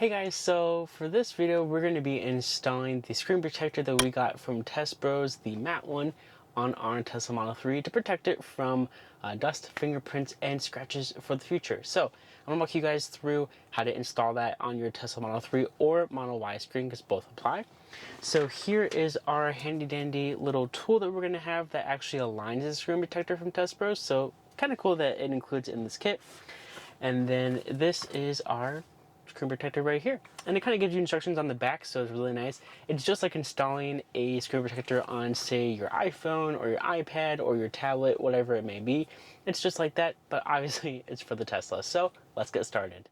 Hey guys, so for this video we're going to be installing the screen protector that we got from TESBROS, the matte one, on our Tesla Model 3 to protect it from dust, fingerprints, and scratches for the future. So I'm going to walk you guys through how to install that on your Tesla Model 3 or Model Y screen, because both apply. So here is our handy dandy little tool that we're going to have that actually aligns the screen protector from TESBROS. So kind of cool that it includes it in this kit. And then this is our screen protector right here, and it kind of gives you instructions on the back, so it's really nice. It's just like installing a screen protector on, say, your iPhone or your iPad or your tablet, whatever it may be. It's just like that, but obviously it's for the Tesla. So let's get started.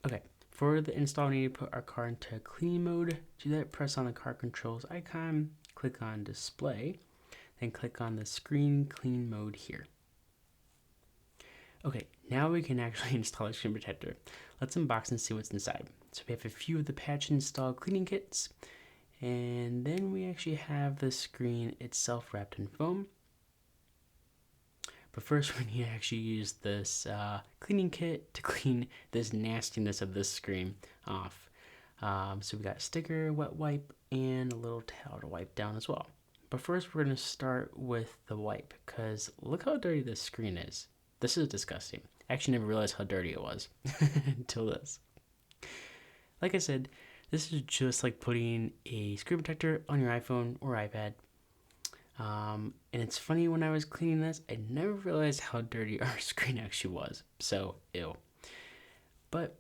Okay, for the install, we need to put our car into clean mode. To do that, press on the car controls icon, click on display, then click on the screen clean mode here. Okay, now we can actually install a screen protector. Let's unbox and see what's inside. So we have a few of the patch install cleaning kits, and then we actually have the screen itself wrapped in foam. But first we need to actually use this cleaning kit to clean this nastiness of this screen off. So we got sticker, wet wipe, and a little towel to wipe down as well. But first we're going to start with the wipe, because look how dirty this screen is. This is disgusting. I actually never realized how dirty it was until this. Like I said, this is just like putting a screen protector on your iPhone or iPad. And it's funny, when I was cleaning this, I never realized how dirty our screen actually was. So, ew. But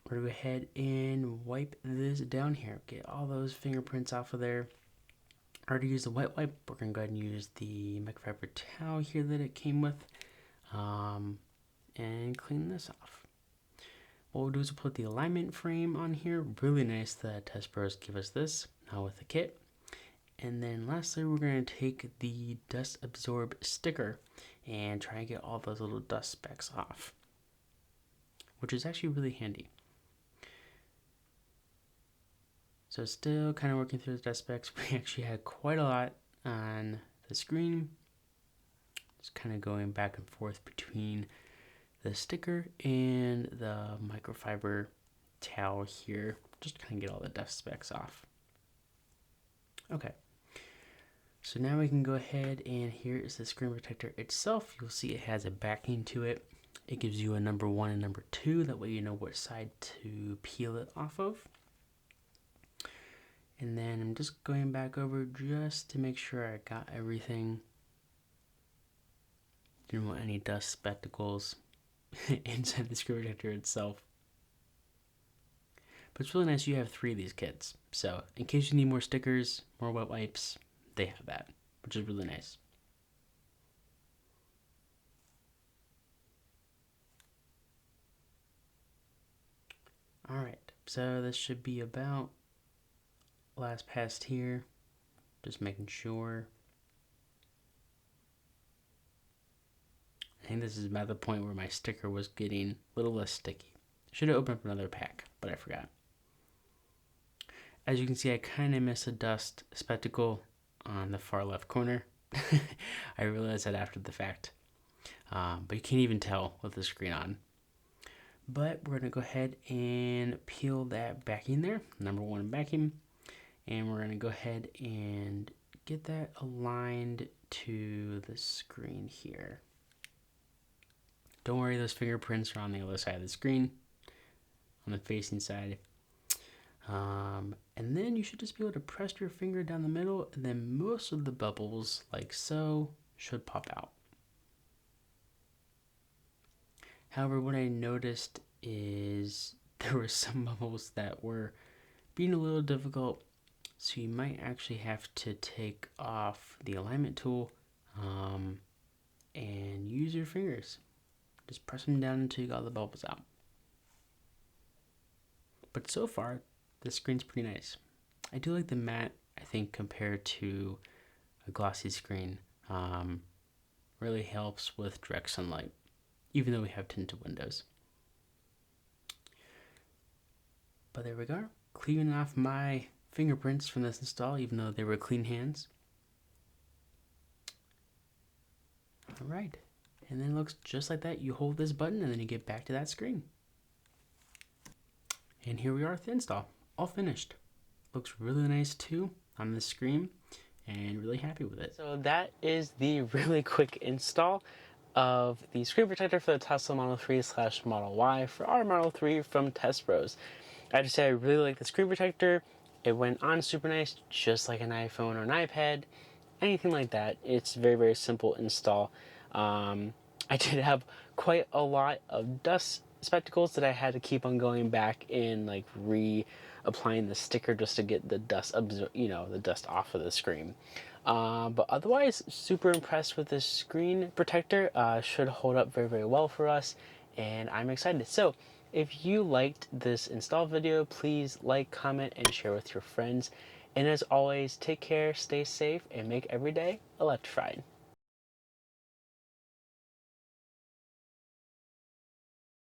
we're going to go ahead and wipe this down here. Get all those fingerprints off of there. I already used the wet wipe. We're going to go ahead and use the microfiber towel here that it came with. And clean this off. What we'll do is we'll put the alignment frame on here. Really nice that TESBROS give us this, now with the kit. And then lastly, we're going to take the dust absorb sticker and try and get all those little dust specks off, which is actually really handy. So still kind of working through the dust specks. We actually had quite a lot on the screen. Just kind of going back and forth between the sticker and the microfiber towel here, just to kind of get all the dust specks off. Okay, so now we can go ahead, and here is the screen protector itself. You'll see it has a backing to it. It gives you a number 1 and number 2, that way you know which side to peel it off of. And then I'm just going back over just to make sure I got everything. Didn't want any dust spectacles inside the screen protector itself. But it's really nice you have 3 of these kits. So in case you need more stickers, more wet wipes, they have that, which is really nice. Alright, so this should be about last pass here. Just making sure. I think this is about the point where my sticker was getting a little less sticky. Should have opened up another pack, but I forgot. As you can see, I kind of missed a dust spectacle on the far left corner. I realized that after the fact. But you can't even tell with the screen on. But we're going to go ahead and peel that backing there, number 1 backing. And we're going to go ahead and get that aligned to the screen here. Don't worry, those fingerprints are on the other side of the screen, on the facing side. And then you should just be able to press your finger down the middle, and then most of the bubbles, like so, should pop out. However, what I noticed is there were some bubbles that were being a little difficult, so you might actually have to take off the alignment tool and use your fingers. Just press them down until you got all the bubbles out. But so far, the screen's pretty nice. I do like the matte, I think, compared to a glossy screen. Really helps with direct sunlight, even though we have tinted windows. But there we go. Cleaning off my fingerprints from this install, even though they were clean hands. Alright. And then it looks just like that. You hold this button and then you get back to that screen. And here we are with the install, all finished. Looks really nice too on the screen, and really happy with it. So that is the really quick install of the screen protector for the Tesla Model 3/Model Y for our Model 3 from TESBROS. I have to say I really like the screen protector. It went on super nice, just like an iPhone or an iPad, anything like that. It's very, very simple install. I did have quite a lot of dust spectacles that I had to keep on going back and like reapplying the sticker just to get the dust, the dust off of the screen. But otherwise, super impressed with this screen protector. Should hold up very, very well for us, and I'm excited. So, if you liked this install video, please like, comment, and share with your friends. And as always, take care, stay safe, and make every day electrified.